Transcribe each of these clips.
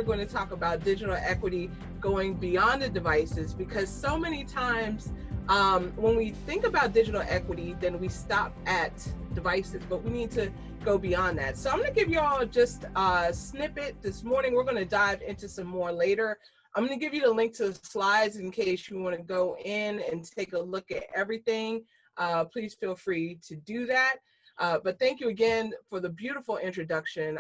we're going to talk about digital equity going beyond the devices, because so many times when we think about digital equity, then we stop at devices, but we need to go beyond that. So I'm going to give you all just a snippet this morning. We're going to dive into some more later. I'm going to give you the link to the slides in case you want to go in and take a look at everything. Please feel free to do that. But thank you again for the beautiful introduction.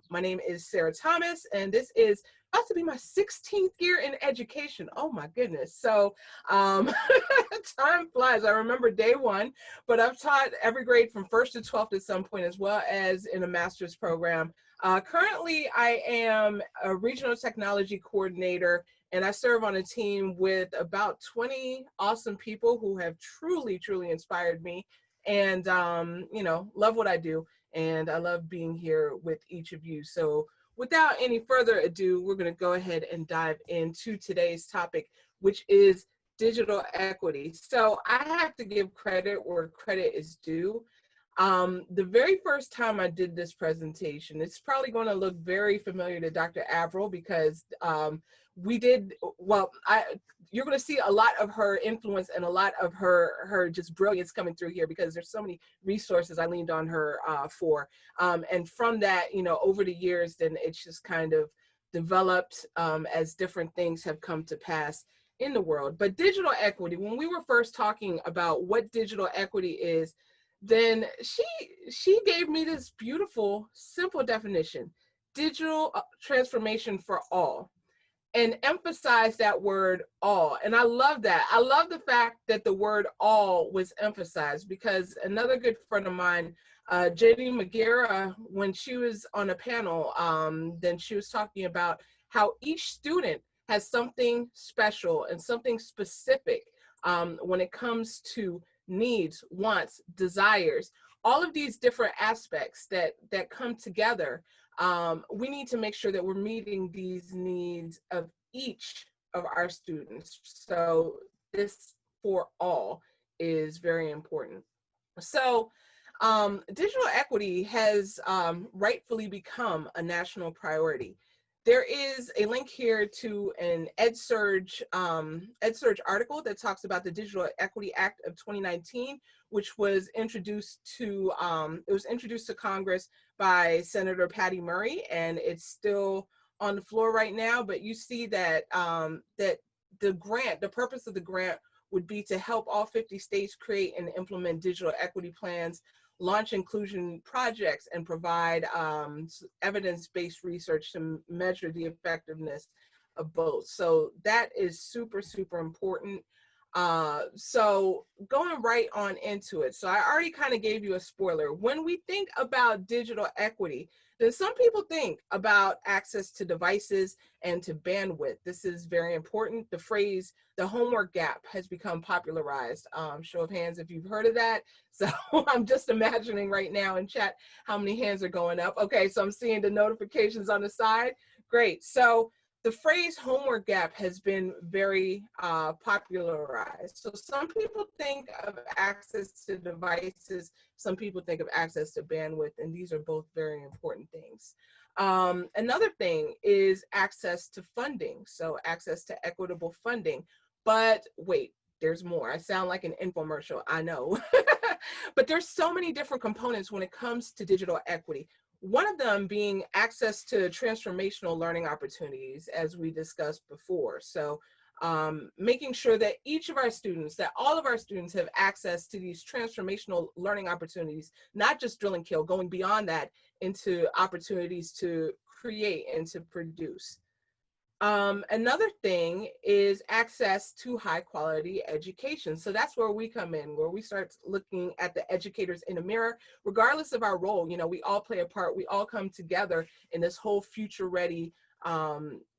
My name is Sarah Thomas, and this is about to be my 16th year in education. Oh my goodness. So time flies. I remember day one, but I've taught every grade from 1st to 12th at some point, as well as in a master's program. Currently, I am a regional technology coordinator, and I serve on a team with about 20 awesome people who have truly, truly inspired me. And, you know, love what I do. And I love being here with each of you. So without any further ado, we're going to go ahead and dive into today's topic, which is digital equity. So I have to give credit where credit is due. The very first time I did this presentation, it's probably going to look very familiar to Dr. Averill, because you're going to see a lot of her influence and a lot of her just brilliance coming through here, because there's so many resources I leaned on her for. And from that, you know, over the years, then it's just kind of developed as different things have come to pass in the world. But digital equity, when we were first talking about what digital equity is, then she gave me this beautiful, simple definition: digital transformation for all, and emphasize that word all. And I love that. I love the fact that the word all was emphasized, because another good friend of mine, Jenny McGuire, when she was on a panel, then she was talking about how each student has something special and something specific when it comes to needs, wants, desires, all of these different aspects that come together. We need to make sure that we're meeting these needs of each of our students. So this for all is very important. So digital equity has rightfully become a national priority. There is a link here to an EdSurge article that talks about the Digital Equity Act of 2019, which was introduced to Congress by Senator Patty Murray, and it's still on the floor right now. But you see that that the purpose of the grant would be to help all 50 states create and implement digital equity plans, launch inclusion projects, and provide evidence-based research to measure the effectiveness of both. So that is super, super important. So going right on into it. So I already kind of gave you a spoiler. When we think about digital equity, then some people think about access to devices and to bandwidth. This is very important. The phrase, the homework gap, has become popularized. Show of hands if you've heard of that. So I'm just imagining right now in chat how many hands are going up. Okay, so I'm seeing the notifications on the side. Great. So the phrase homework gap has been very popularized. So some people think of access to devices, some people think of access to bandwidth, and these are both very important things. Another thing is access to funding, so access to equitable funding. But wait, there's more. I sound like an infomercial, I know. But there's so many different components when it comes to digital equity. One of them being access to transformational learning opportunities, as we discussed before. So making sure that each of our students, that all of our students have access to these transformational learning opportunities, not just drill and kill, going beyond that into opportunities to create and to produce. Another thing is access to high quality education. So that's where we come in, where we start looking at the educators in a mirror, regardless of our role. You know, we all play a part, we all come together in this whole future ready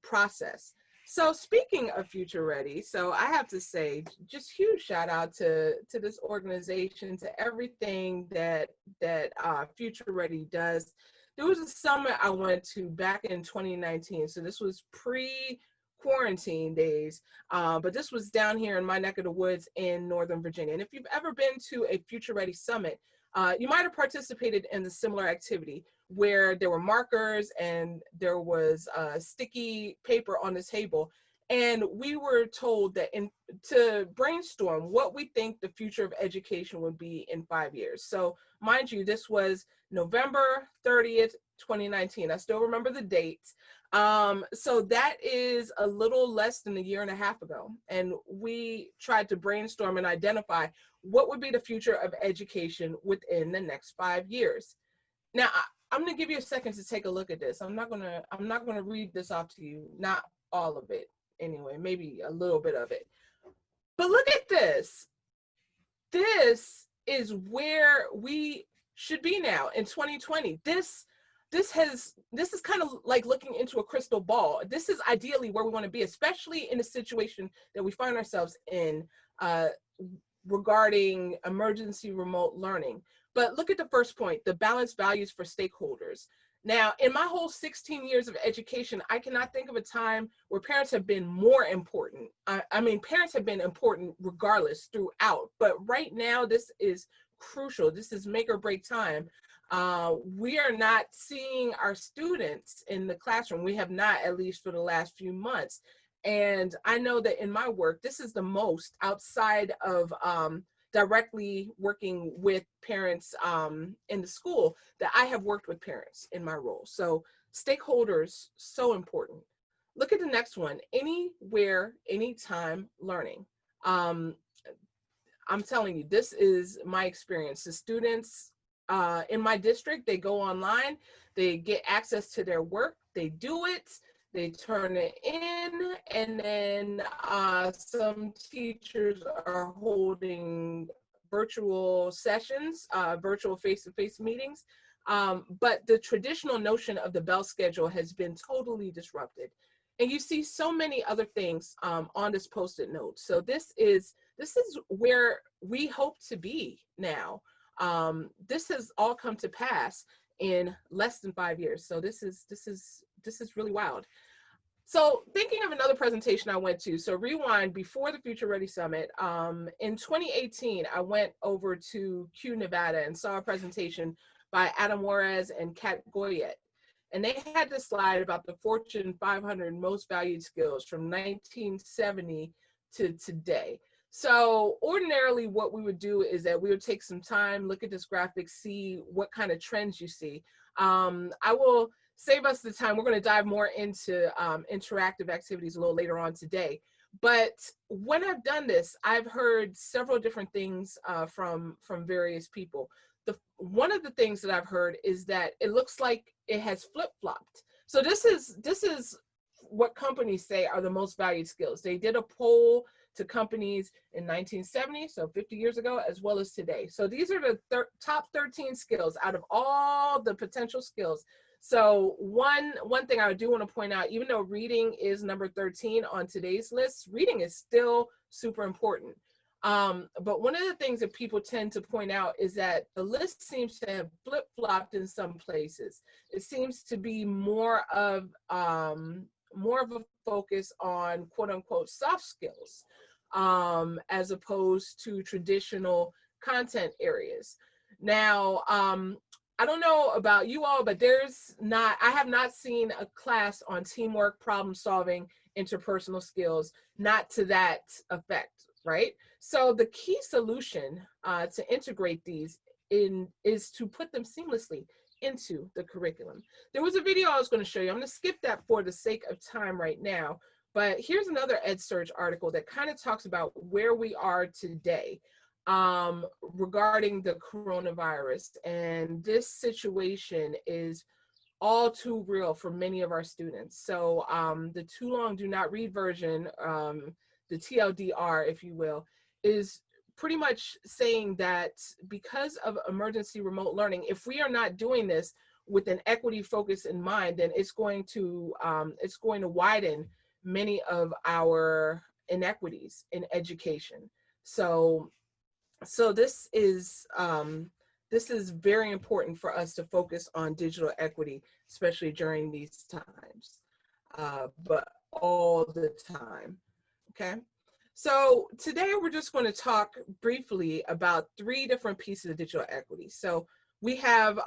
process. So speaking of future ready, so I have to say, just huge shout out to this organization, to everything that Future Ready does. There was a summit I went to back in 2019. So this was pre-quarantine days, but this was down here in my neck of the woods in Northern Virginia. And if you've ever been to a Future Ready Summit, you might have participated in the similar activity where there were markers and there was sticky paper on the table. And we were told that to brainstorm what we think the future of education would be in 5 years. So mind you, this was November 30th, 2019. I still remember the dates. So that is a little less than a year and a half ago. And we tried to brainstorm and identify what would be the future of education within the next 5 years. Now, I'm going to give you a second to take a look at this. I'm not going to read this off to you, not all of it anyway, maybe a little bit of it. But look at this. This is where we should be now in 2020. This is kind of like looking into a crystal ball. This is ideally where we want to be, especially in the situation that we find ourselves in regarding emergency remote learning. But look at the first point, the balanced values for stakeholders. Now, in my whole 16 years of education, I cannot think of a time where parents have been more important. I mean, parents have been important regardless throughout, but right now this is crucial. This is make or break time. We are not seeing our students in the classroom. We have not, at least for the last few months. And I know that in my work, this is the most outside of directly working with parents in the school that I have worked with parents in my role. So stakeholders, so important. Look at the next one, anywhere, anytime learning. I'm telling you, this is my experience. The students in my district, they go online, they get access to their work, they do it, they turn it in, and then some teachers are holding virtual sessions, virtual face-to-face meetings. But the traditional notion of the bell schedule has been totally disrupted. And you see so many other things on this Post-it note. So this is where we hope to be now. This has all come to pass in less than 5 years. So this is really wild. So thinking of another presentation I went to, so rewind before the Future Ready Summit, in 2018, I went over to Q, Nevada and saw a presentation by Adam Juarez and Kat Goyette. And they had this slide about the Fortune 500 most valued skills from 1970 to today. So ordinarily what we would do is that we would take some time, look at this graphic, see what kind of trends you see. I will save us the time. We're going to dive more into interactive activities a little later on today. But when I've done this, I've heard several different things from various people. One of the things that I've heard is that it looks like it has flip-flopped. So this is what companies say are the most valued skills. They did a poll to companies in 1970, so 50 years ago, as well as today. So these are the top 13 skills out of all the potential skills. So one thing I do want to point out, even though reading is number 13 on today's list, reading is still super important. But one of the things that people tend to point out is that the list seems to have flip-flopped in some places. It seems to be more of a focus on quote unquote soft skills, as opposed to traditional content areas. Now, I don't know about you all, but I have not seen a class on teamwork, problem solving, interpersonal skills, not to that effect, right? So the key solution to integrate these is to put them seamlessly into the curriculum. There was a video I was going to show you. I'm going to skip that for the sake of time right now, but here's another EdSurge article that kind of talks about where we are today regarding the coronavirus. And this situation is all too real for many of our students. So the too long do not read version, the TLDR, if you will, is pretty much saying that because of emergency remote learning, if we are not doing this with an equity focus in mind, then it's going to widen many of our inequities in education. So this is very important for us to focus on digital equity, especially during these times, but all the time, okay? So today we're just going to talk briefly about 3 different pieces of digital equity. So We have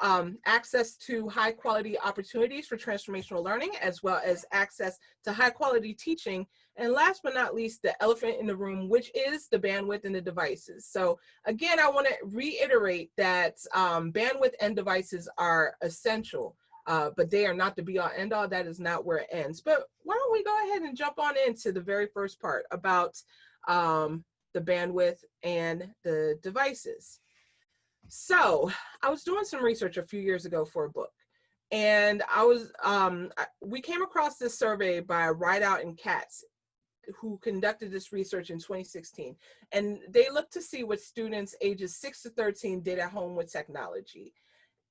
access to high quality opportunities for transformational learning, as well as access to high quality teaching. And last but not least, the elephant in the room, which is the bandwidth and the devices. So again, I want to reiterate that bandwidth and devices are essential, but they are not the be all end all. That is not where it ends. But why don't we go ahead and jump on into the very first part about the bandwidth and the devices. So I was doing some research a few years ago for a book, and we came across this survey by Rideout and Katz, who conducted this research in 2016. And they looked to see what students ages 6 to 13 did at home with technology.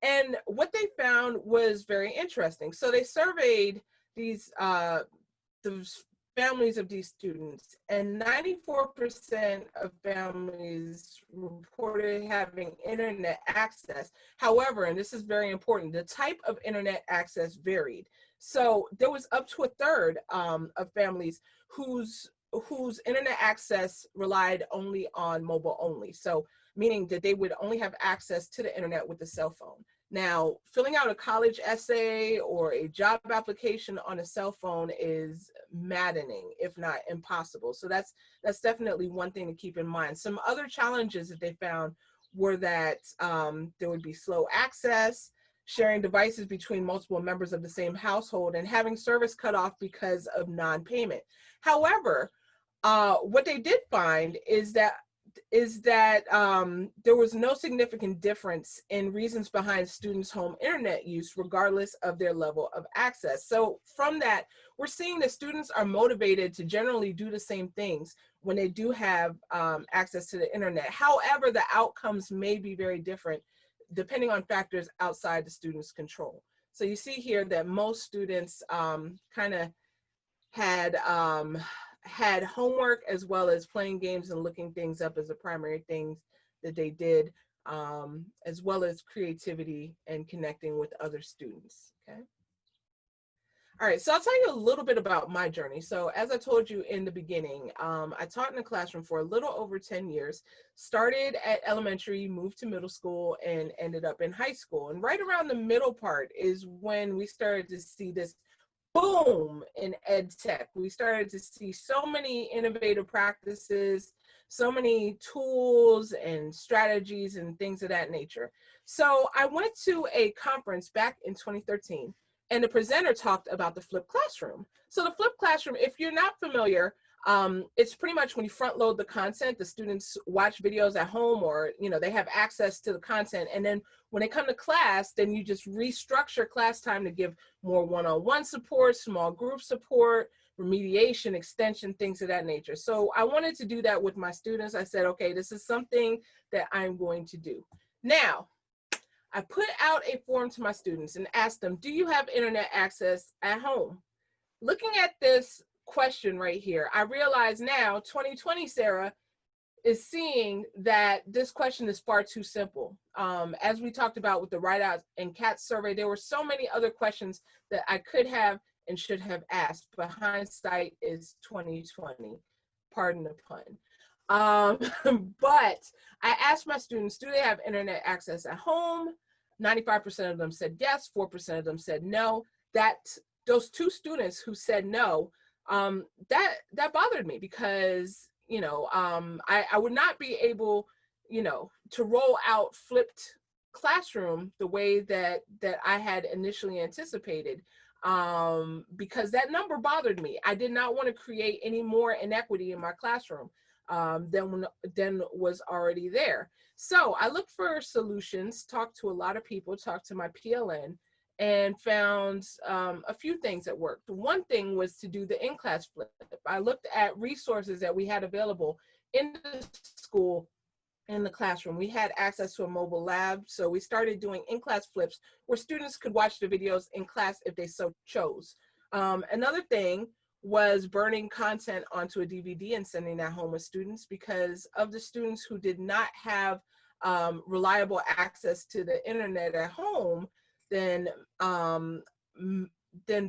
And what they found was very interesting. So they surveyed these the families of these students, and 94% of families reported having internet access. However, and this is very important, the type of internet access varied. So there was up to a third of families whose internet access relied only on mobile only. So meaning that they would only have access to the internet with a cell phone. Now, filling out a college essay or a job application on a cell phone is maddening, if not impossible. So that's definitely one thing to keep in mind. Some other challenges that they found were that there would be slow access, sharing devices between multiple members of the same household, and having service cut off because of non-payment. However, what they did find is that there was no significant difference in reasons behind students' home internet use, regardless of their level of access. So from that, we're seeing that students are motivated to generally do the same things when they do have access to the internet. However, the outcomes may be very different depending on factors outside the student's control. So you see here that most students kind of had homework as well as playing games and looking things up as the primary things that they did, as well as creativity and connecting with other students, okay? All right, so I'll tell you a little bit about my journey. So as I told you in the beginning, I taught in the classroom for a little over 10 years, started at elementary, moved to middle school, and ended up in high school. And right around the middle part is when we started to see this boom in ed tech. We started to see so many innovative practices, so many tools and strategies and things of that nature. So I went to a conference back in 2013, and the presenter talked about the flipped classroom. So the flipped classroom, if you're not familiar, it's pretty much when you front load the content, the students watch videos at home, or they have access to the content, and then when they come to class, then you just restructure class time to give more one-on-one support, small group support, remediation, extension, things of that nature. So I wanted to do that with my students. I said, okay, this is something that I'm going to do. Now, I put out a form to my students and asked them, do you have internet access at home? Looking at this question right here, I realize now, 2020 Sarah is seeing that this question is far too simple. As we talked about with the Rideout and Katz survey, there were so many other questions that I could have and should have asked, but hindsight is 2020, pardon the pun. But I asked my students, do they have internet access at home? 95% of them said yes, 4% of them said no. Those two students who said no, that bothered me, because I would not be able to roll out flipped classroom the way that I had initially anticipated, because that number bothered me. I did not want to create any more inequity in my classroom than was already there. So I looked for solutions, talked to a lot of people, talked to my PLN, and found a few things that worked. One thing was to do the in-class flip. I looked at resources that we had available in the school, in the classroom. We had access to a mobile lab, so we started doing in-class flips where students could watch the videos in class if they so chose. Another thing was burning content onto a DVD and sending that home with students, because of the students who did not have reliable access to the internet at home, then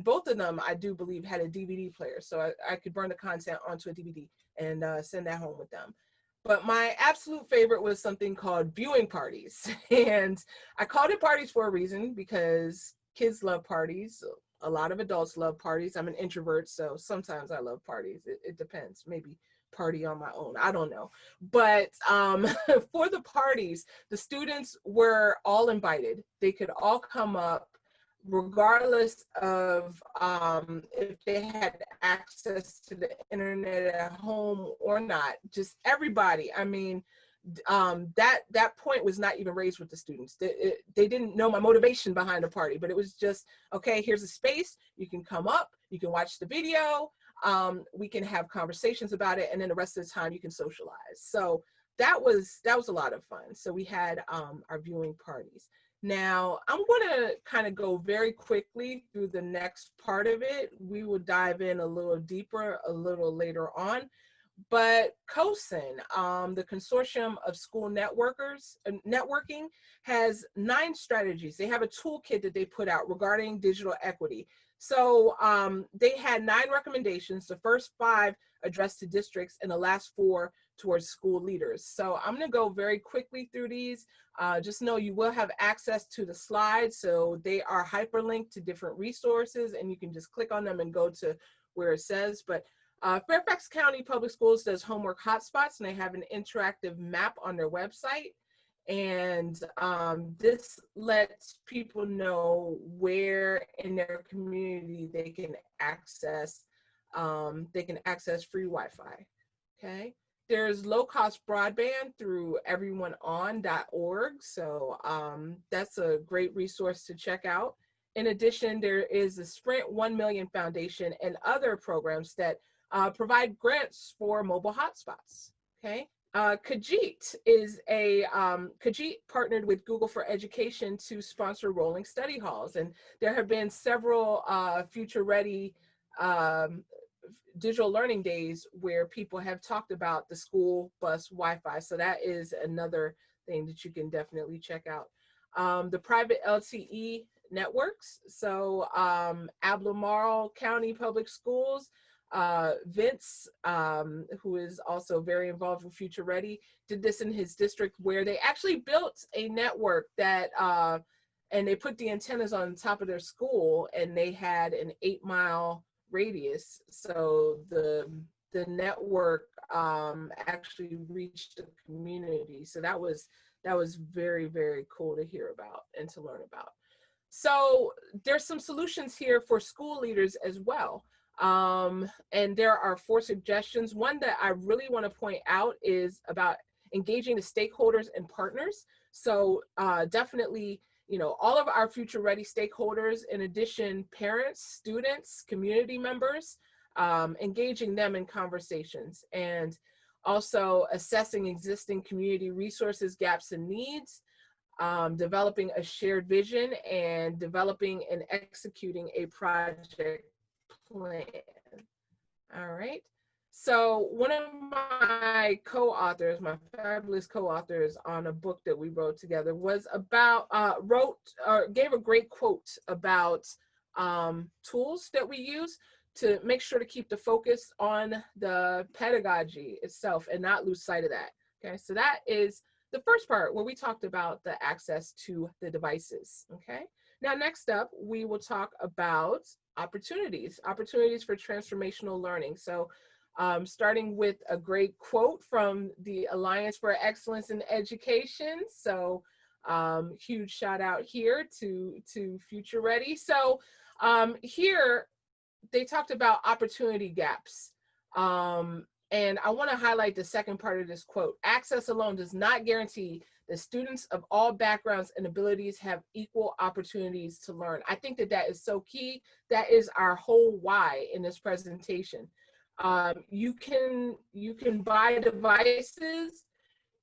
both of them, I do believe, had a DVD player. So I could burn the content onto a DVD and send that home with them. But my absolute favorite was something called viewing parties. And I called it parties for a reason, because kids love parties. A lot of adults love parties. I'm an introvert, so sometimes I love parties. It depends. Maybe party on my own. I don't know. But for the parties, the students were all invited. They could all come up regardless of if they had access to the internet at home or not. Just everybody. I mean, that point was not even raised with the students. They didn't know my motivation behind the party, but it was just, okay, here's a space, you can come up, you can watch the video, we can have conversations about it, and then the rest of the time you can socialize. So that was a lot of fun. So we had our viewing parties. Now I'm going to kind of go very quickly through the next part of it. We will dive in a little deeper a little later on. But COSIN, the Consortium of School Networking, has 9 strategies. They have a toolkit that they put out regarding digital equity. So they had 9 recommendations. The first 5 addressed to districts, and the last 4 towards school leaders. So I'm going to go very quickly through these. Just know you will have access to the slides. So they are hyperlinked to different resources, and you can just click on them and go to where it says. But Fairfax County Public Schools does homework hotspots, and they have an interactive map on their website. And this lets people know where in their community they can access free Wi-Fi. Okay. There's low-cost broadband through everyoneon.org. So that's a great resource to check out. In addition, there is the Sprint 1 Million Foundation and other programs that provide grants for mobile hotspots. Okay. Kajit Kajit partnered with Google for Education to sponsor rolling study halls. And there have been several future ready digital learning days where people have talked about the school bus Wi-Fi. So that is another thing that you can definitely check out. The private LTE networks. So Albemarle County Public Schools, Vince, who is also very involved with Future Ready, did this in his district, where they actually built a network that, and they put the antennas on top of their school, and they had an 8-mile radius. So the network actually reached the community. So that was very, very cool to hear about and to learn about. So there's some solutions here for school leaders as well. And there are 4 suggestions. One that I really want to point out is about engaging the stakeholders and partners. So definitely, you know, all of our Future Ready stakeholders, in addition, parents, students, community members, engaging them in conversations, and also assessing existing community resources, gaps, and needs, developing a shared vision, and developing and executing a project plan. All right. So one of my co-authors, my fabulous co-authors on a book that we wrote together, was about, gave a great quote about tools that we use to make sure to keep the focus on the pedagogy itself and not lose sight of that. Okay, so that is the first part where we talked about the access to the devices. Okay, now next up, we will talk about opportunities for transformational learning. So starting with a great quote from the Alliance for Excellence in Education. So huge shout out here to Future Ready. So here they talked about opportunity gaps. And I want to highlight the second part of this quote. Access alone does not guarantee that students of all backgrounds and abilities have equal opportunities to learn. I think that that is so key. That is our whole why in this presentation. You can buy devices,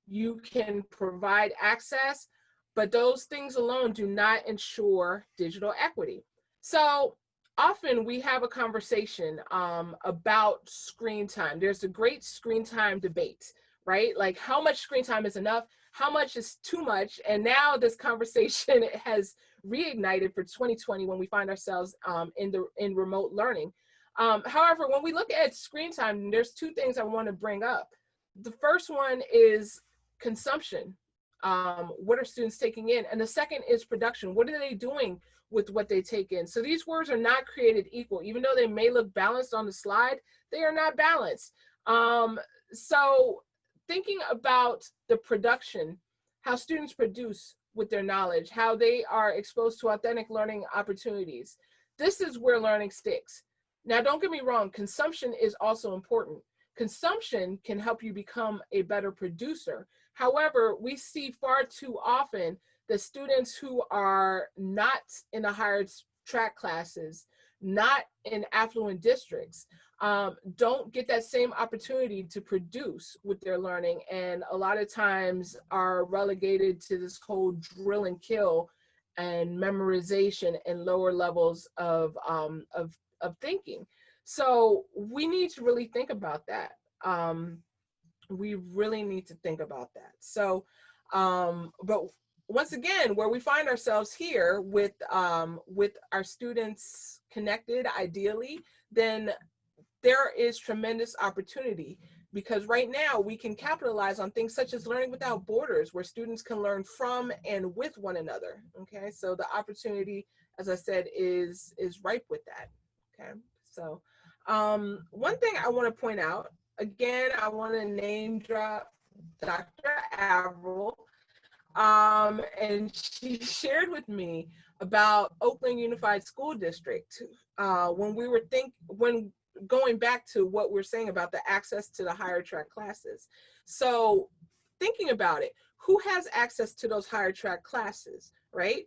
you can provide access, but those things alone do not ensure digital equity. So often we have a conversation about screen time. There's a great screen time debate, right? Like, how much screen time is enough? How much is too much? And now this conversation has reignited for 2020 when we find ourselves in remote learning. However, when we look at screen time, there's 2 things I want to bring up. The first one is consumption. What are students taking in? And the second is production. What are they doing with what they take in? So these words are not created equal. Even though they may look balanced on the slide, they are not balanced. So thinking about the production, how students produce with their knowledge, how they are exposed to authentic learning opportunities. This is where learning sticks. Now, don't get me wrong, consumption is also important. Consumption can help you become a better producer. However, we see far too often that students who are not in the higher track classes, not in affluent districts, don't get that same opportunity to produce with their learning, and a lot of times are relegated to this whole drill and kill and memorization and lower levels of thinking. So we need to really think about that. We really need to think about that. So, but once again, where we find ourselves here with our students connected, ideally, then there is tremendous opportunity, because right now we can capitalize on things such as learning without borders, where students can learn from and with one another. Okay, so the opportunity, as I said, is ripe with that. Okay, so one thing I want to point out, again, I want to name drop Dr. Averill, and she shared with me about Oakland Unified School District when going back to what we're saying about the access to the higher track classes. So thinking about it, who has access to those higher track classes, right?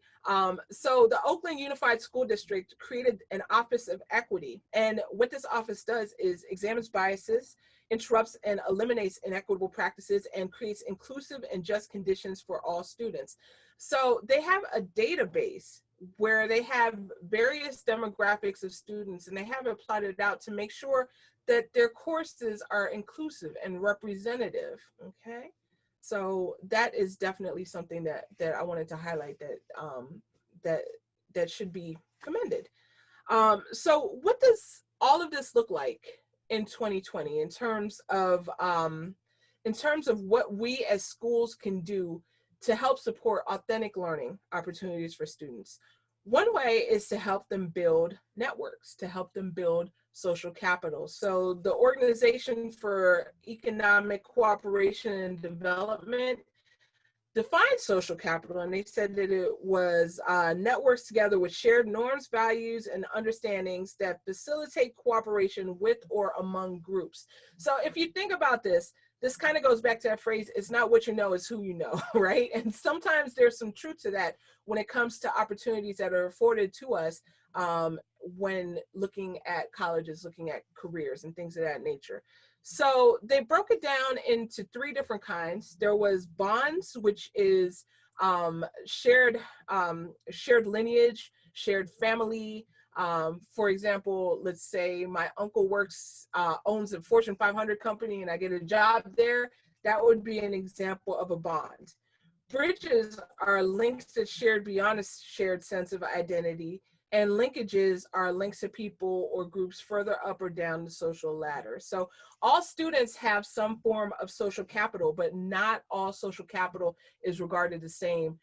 So the Oakland Unified School District created an Office of Equity. And what this office does is examines biases, interrupts and eliminates inequitable practices, and creates inclusive and just conditions for all students. So they have a database where they have various demographics of students, and they have it plotted out to make sure that their courses are inclusive and representative. Okay, so that is definitely something that I wanted to highlight, that should be commended. So what does all of this look like in 2020 in terms of what we as schools can do to help support authentic learning opportunities for students? One way is to help them build networks, to help them build social capital. So the Organization for Economic Cooperation and Development defined social capital, and they said that it was networks together with shared norms, values, and understandings that facilitate cooperation with or among groups. So if you think about this, this kind of goes back to that phrase, it's not what you know, it's who you know, right? And sometimes there's some truth to that when it comes to opportunities that are afforded to us when looking at colleges, looking at careers and things of that nature. So they broke it down into three different kinds. There was bonds, which is shared lineage, shared family. For example, let's say my uncle owns a Fortune 500 company and I get a job there. That would be an example of a bond. Bridges are links that shared beyond a shared sense of identity, and linkages are links to people or groups further up or down the social ladder. So all students have some form of social capital, but not all social capital is regarded the same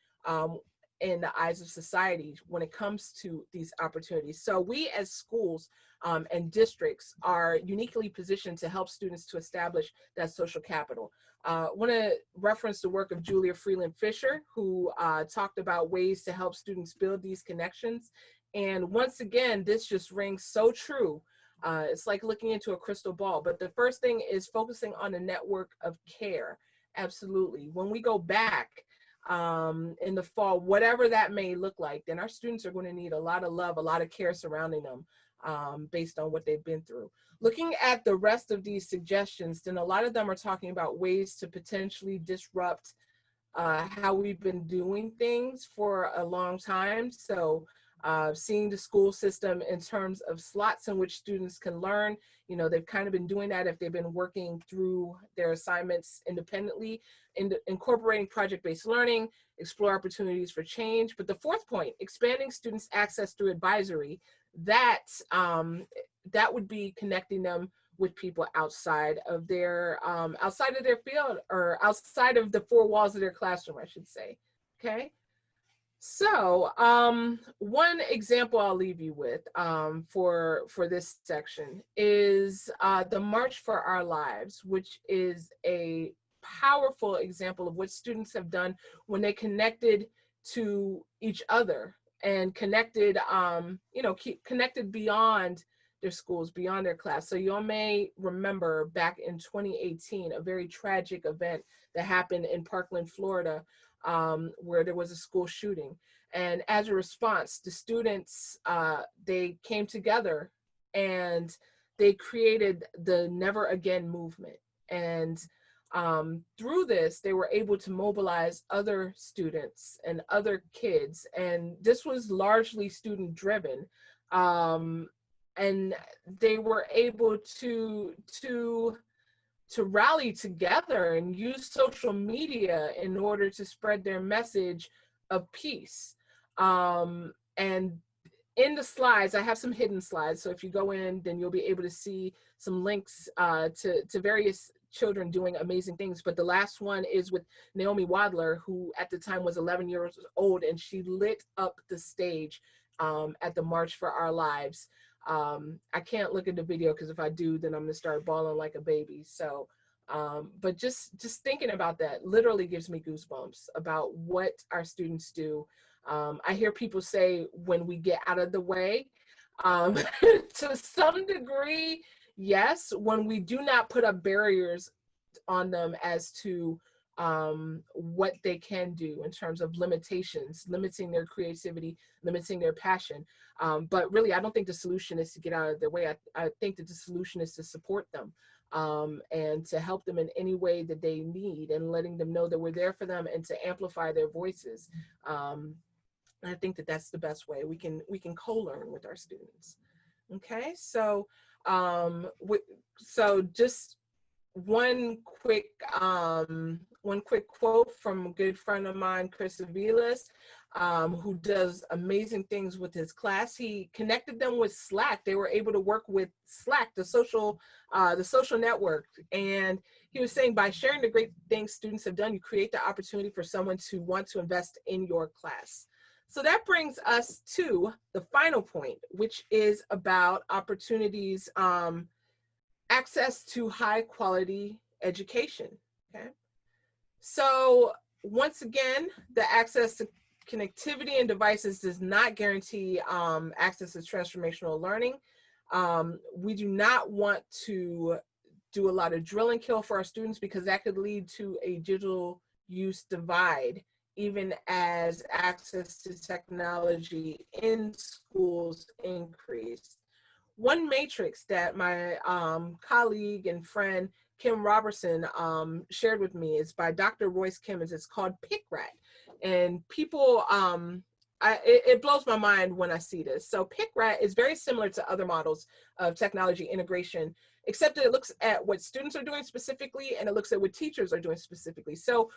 in the eyes of society when it comes to these opportunities. So we as schools and districts are uniquely positioned to help students to establish that social capital. I want to reference the work of Julia Freeland Fisher, who talked about ways to help students build these connections. And once again, this just rings so true. It's like looking into a crystal ball, but the first thing is focusing on a network of care. Absolutely. When we go back in the fall, whatever that may look like, then our students are going to need a lot of love, a lot of care surrounding them based on what they've been through. Looking at the rest of these suggestions, then a lot of them are talking about ways to potentially disrupt how we've been doing things for a long time. So seeing the school system in terms of slots in which students can learn. You know, they've kind of been doing that if they've been working through their assignments independently, incorporating project-based learning, explore opportunities for change. But the fourth point, expanding students' access through advisory, that would be connecting them with people outside of their field, or outside of the four walls of their classroom, I should say. Okay. So one example I'll leave you with for this section is the March for Our Lives, which is a powerful example of what students have done when they connected to each other and connected, connected beyond their schools, beyond their class. So you all may remember back in 2018, a very tragic event that happened in Parkland, Florida, where there was a school shooting. And as a response, the students, they came together and they created the Never Again movement. And through this, they were able to mobilize other students and other kids. And this was largely student driven. And they were able to rally together and use social media in order to spread their message of peace. And in the slides, I have some hidden slides. So if you go in, then you'll be able to see some links to various children doing amazing things. But the last one is with Naomi Wadler, who at the time was 11 years old, and she lit up the stage at the March for Our Lives. I can't look at the video because if I do, then I'm gonna start bawling like a baby. So, but just thinking about that literally gives me goosebumps about what our students do. I hear people say when we get out of the way, to some degree, yes, when we do not put up barriers on them as to what they can do in terms of limitations, limiting their creativity, limiting their passion. But really, I don't think the solution is to get out of their way. I think that the solution is to support them and to help them in any way that they need, and letting them know that we're there for them and to amplify their voices. I think that that's the best way we can co-learn with our students. Okay, so so just one quick quote from a good friend of mine, Chris Aviles, who does amazing things with his class. He connected them with Slack. They were able to work with Slack, the social network. And he was saying, by sharing the great things students have done, you create the opportunity for someone to want to invest in your class. So that brings us to the final point, which is about opportunities, access to high quality education. Okay. So once again, the access to connectivity and devices does not guarantee access to transformational learning. We do not want to do a lot of drill and kill for our students, because that could lead to a digital use divide, even as access to technology in schools increase. One matrix that my colleague and friend Kim Robertson shared with me is by Dr. Royce Kimmons. It's called PICRAT. And people, it blows my mind when I see this. So PICRAT is very similar to other models of technology integration, except that it looks at what students are doing specifically, and it looks at what teachers are doing specifically. So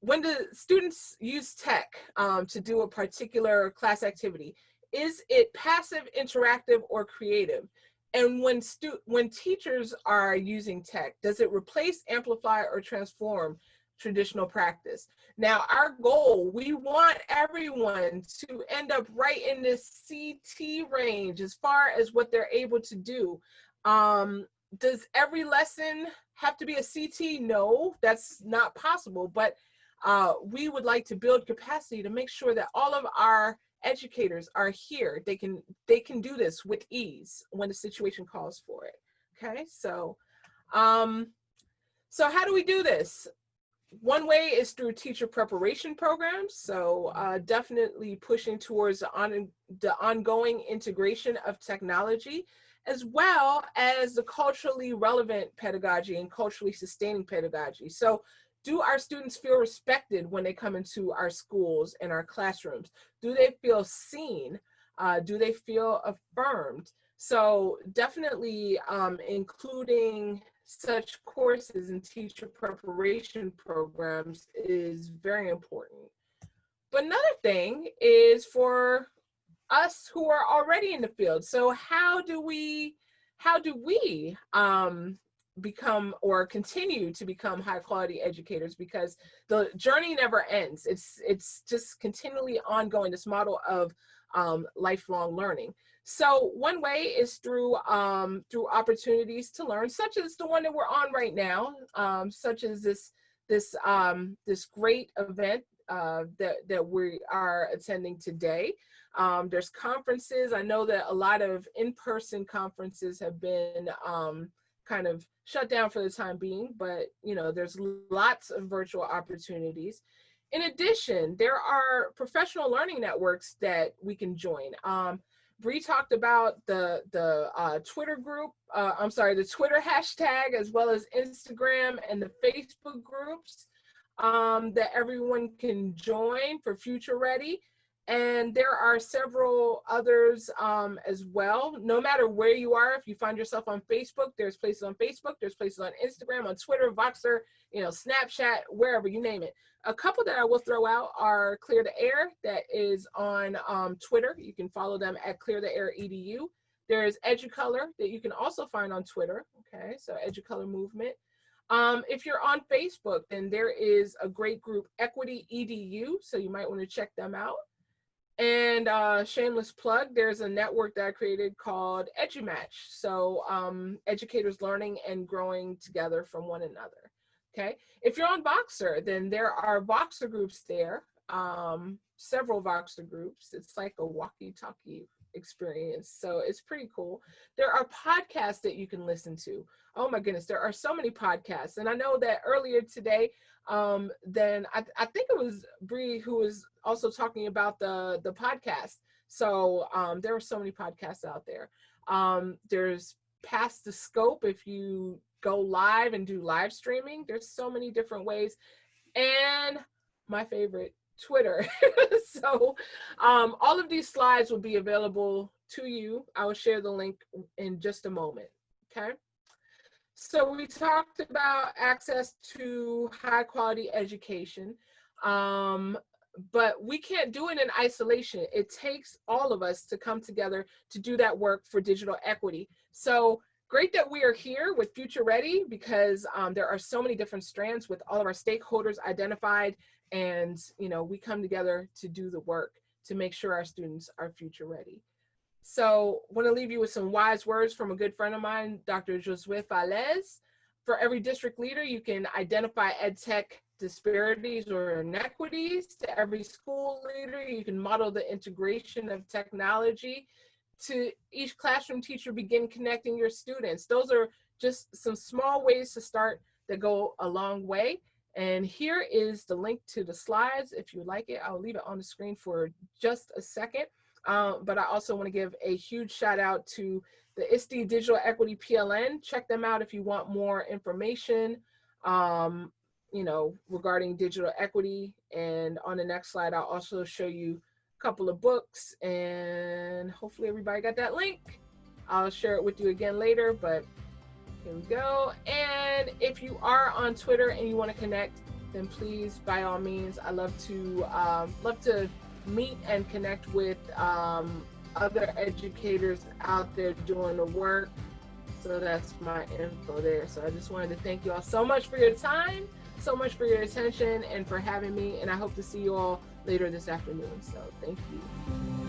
when the students use tech to do a particular class activity, is it passive, interactive, or creative? And when teachers are using tech, does it replace, amplify, or transform traditional practice? Now, our goal, we want everyone to end up right in this CT range as far as what they're able to do. Does every lesson have to be a CT? No, that's not possible. But we would like to build capacity to make sure that all of our educators are here. They can do this with ease when the situation calls for it. Okay, so so how do we do this? One way is through teacher preparation programs. So definitely pushing towards the ongoing integration of technology, as well as the culturally relevant pedagogy and culturally sustaining pedagogy. So do our students feel respected when they come into our schools and our classrooms? Do they feel seen? Do they feel affirmed? So definitely including such courses and teacher preparation programs is very important. But another thing is for us who are already in the field. So how do we how do we become or continue to become high quality educators, because the journey never ends. It's just continually ongoing, this model of lifelong learning. So one way is through opportunities to learn, such as the one that we're on right now, such as this great event that we are attending today. There's conferences. I know that a lot of in-person conferences have been kind of shut down for the time being, but there's lots of virtual opportunities. In addition, there are professional learning networks that we can join. Bree talked about the Twitter group, the Twitter hashtag, as well as Instagram and the Facebook groups that everyone can join for Future Ready. And there are several others as well. No matter where you are, if you find yourself on Facebook, there's places on Facebook, there's places on Instagram, on Twitter, Voxer, Snapchat, wherever, you name it. A couple that I will throw out are Clear the Air, that is on Twitter. You can follow them at Clear the Air EDU. There's Educolor that you can also find on Twitter. Okay, so Educolor Movement. If you're on Facebook, then there is a great group, Equity EDU, so you might want to check them out. And shameless plug, there's a network that I created called EduMatch. So educators learning and growing together from one another. Okay, if you're on Voxer, then there are Voxer groups there, several Voxer groups. It's like a walkie-talkie experience, so it's pretty cool. There are podcasts that you can listen to. Oh my goodness, there are so many podcasts. And I know that earlier today, then I think it was Bree who was also talking about the podcast. So there are so many podcasts out there. There's Past the Scope. If you go live and do live streaming, there's so many different ways. And my favorite, Twitter. So all of these slides will be available to you. I will share the link in just a moment. Okay. So we talked about access to high quality education, but we can't do it in isolation. It takes all of us to come together to do that work for digital equity. So great that we are here with Future Ready, because there are so many different strands with all of our stakeholders identified, and we come together to do the work to make sure our students are future ready. So I want to leave you with some wise words from a good friend of mine, Dr. Josue Falez. For every district leader, you can identify EdTech disparities or inequities. To every school leader, you can model the integration of technology. To each classroom teacher, begin connecting your students. Those are just some small ways to start that go a long way. And here is the link to the slides. If you like it, I'll leave it on the screen for just a second. But I also want to give a huge shout out to the ISTE Digital Equity PLN. Check them out if you want more information, regarding digital equity. And on the next slide, I'll also show you a couple of books, and hopefully everybody got that link. I'll share it with you again later, but here we go. And if you are on Twitter and you want to connect, then please, by all means, I love to meet and connect with other educators out there doing the work. So that's my info there. So I just wanted to thank you all so much for your time, so much for your attention, and for having me. And I hope to see you all later this afternoon. So thank you.